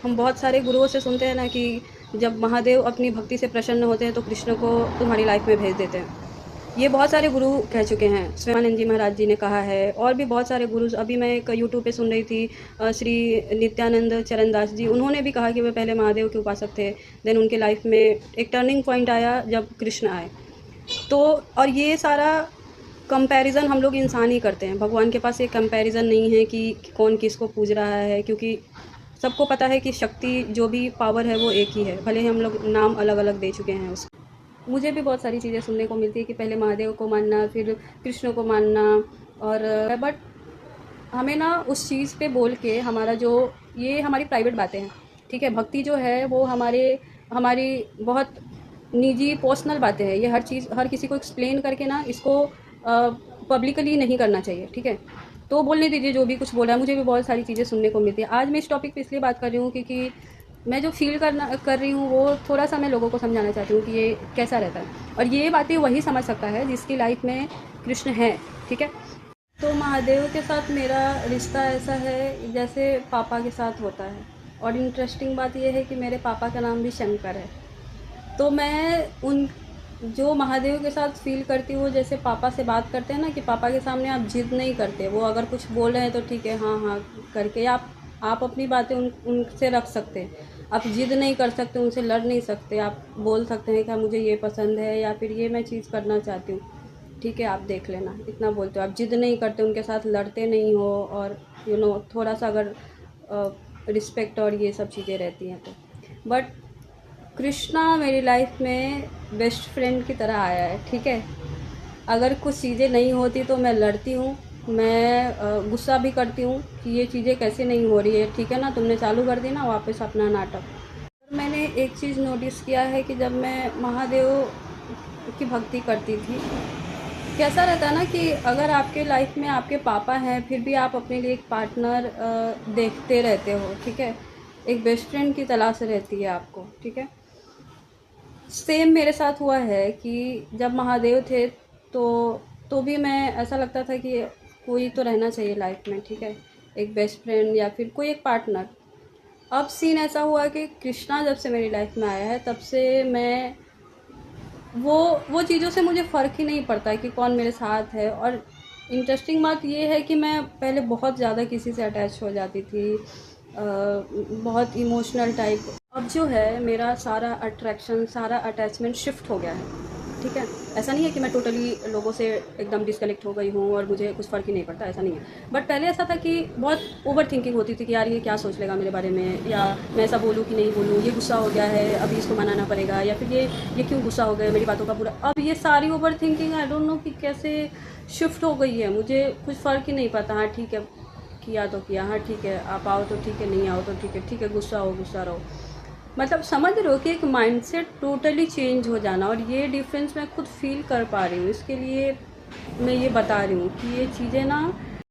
हम बहुत सारे गुरुओं से सुनते हैं ना कि जब महादेव अपनी भक्ति से प्रसन्न होते हैं तो कृष्ण को तुम्हारी लाइफ में भेज देते हैं। ये बहुत सारे गुरु कह चुके हैं। स्वयमानंद जी महाराज जी ने कहा है और भी बहुत सारे गुरु। अभी मैं एक यूट्यूब पे सुन रही थी, श्री नित्यानंद चरणदास जी, उन्होंने भी कहा कि वे पहले महादेव के उपासक थे। देन उनके लाइफ में एक टर्निंग पॉइंट आया जब कृष्ण आए। तो और ये सारा कंपैरिजन हम लोग इंसान ही करते हैं। भगवान के पास एक कंपैरिजन नहीं है कि कौन किसको पूज रहा है, क्योंकि सबको पता है कि शक्ति जो भी पावर है वो एक ही है, भले ही हम लोग नाम अलग अलग दे चुके हैं उसको। मुझे भी बहुत सारी चीज़ें सुनने को मिलती है कि पहले महादेव को मानना, फिर कृष्ण को मानना। और बट हमें ना उस चीज़ पे बोल के हमारा जो ये हमारी प्राइवेट बातें हैं, ठीक है। भक्ति जो है वो हमारी बहुत निजी पर्सनल बातें हैं। ये हर चीज़ हर किसी को एक्सप्लेन करके ना इसको पब्लिकली नहीं करना चाहिए, ठीक है। तो बोलने दीजिए जो भी कुछ बोल रहा है। मुझे भी बहुत सारी चीज़ें सुनने को मिलती है। आज मैं इस टॉपिक पे इसलिए बात कर रही हूँ क्योंकि मैं जो फील कर रही हूँ वो थोड़ा सा मैं लोगों को समझाना चाहती हूँ कि ये कैसा रहता है। और ये बातें वही समझ सकता है जिसकी लाइफ में कृष्ण है, ठीक है। तो महादेव के साथ मेरा रिश्ता ऐसा है जैसे पापा के साथ होता है। और इंटरेस्टिंग बात यह है कि मेरे पापा का नाम भी शंकर है। तो मैं उन जो महादेव के साथ फील करती हूँ, जैसे पापा से बात करते हैं ना कि पापा के सामने आप जिद नहीं करते। वो अगर कुछ बोल रहे हैं तो ठीक है, हाँ हाँ करके आप अपनी बातें उनसे रख सकते हैं। आप जिद नहीं कर सकते, उनसे लड़ नहीं सकते। आप बोल सकते हैं कि मुझे ये पसंद है या फिर ये मैं चीज़ करना चाहती हूँ, ठीक है आप देख लेना, इतना बोलते हो। आप जिद नहीं करते, उनके साथ लड़ते नहीं हो। और थोड़ा सा अगर रिस्पेक्ट और ये सब चीज़ें रहती हैं तो। बट कृष्णा मेरी लाइफ में बेस्ट फ्रेंड की तरह आया है, ठीक है। अगर कुछ चीज़ें नहीं होती तो मैं लड़ती हूँ, मैं गुस्सा भी करती हूँ कि ये चीज़ें कैसे नहीं हो रही है, ठीक है ना, तुमने चालू कर दी ना वापस अपना नाटक। मैंने एक चीज़ नोटिस किया है कि जब मैं महादेव की भक्ति करती थी, कैसा रहता है ना कि अगर आपके लाइफ में आपके पापा हैं फिर भी आप अपने लिए एक पार्टनर देखते रहते हो, ठीक है। एक बेस्ट फ्रेंड की तलाश रहती है आपको, ठीक है। सेम मेरे साथ हुआ है कि जब महादेव थे तो भी मैं ऐसा लगता था कि कोई तो रहना चाहिए लाइफ में, ठीक है, एक बेस्ट फ्रेंड या फिर कोई एक पार्टनर। अब सीन ऐसा हुआ कि कृष्णा जब से मेरी लाइफ में आया है तब से मैं वो चीज़ों से मुझे फ़र्क ही नहीं पड़ता है कि कौन मेरे साथ है। और इंटरेस्टिंग बात ये है कि मैं पहले बहुत ज़्यादा किसी से अटैच हो जाती थी, बहुत इमोशनल टाइप। अब जो है मेरा सारा अट्रैक्शन, सारा अटैचमेंट शिफ्ट हो गया है, ठीक है। ऐसा नहीं है कि मैं टोटली लोगों से एकदम डिस्कनेक्ट हो गई हूँ और मुझे कुछ फ़र्क ही नहीं पड़ता, ऐसा नहीं है। बट पहले ऐसा था कि बहुत ओवर थिंकिंग होती थी कि यार ये क्या सोच लेगा मेरे बारे में, या मैं ऐसा बोलूँ कि नहीं बोलूँ, ये गुस्सा हो गया है अभी इसको मनाना पड़ेगा, या फिर ये क्यों गुस्सा हो गया मेरी बातों का पूरा। अब ये सारी over thinking I don't know कि कैसे शिफ्ट हो गई है, मुझे कुछ फ़र्क ही नहीं पड़ता। हाँ ठीक है, किया तो किया, हाँ ठीक है, आप आओ तो ठीक है, नहीं आओ तो ठीक है, गुस्सा हो गुस्सा रहो। मतलब समझ रहे हो कि एक माइंडसेट टोटली चेंज हो जाना। और ये डिफरेंस मैं खुद फील कर पा रही हूँ, इसके लिए मैं ये बता रही हूँ कि ये चीज़ें ना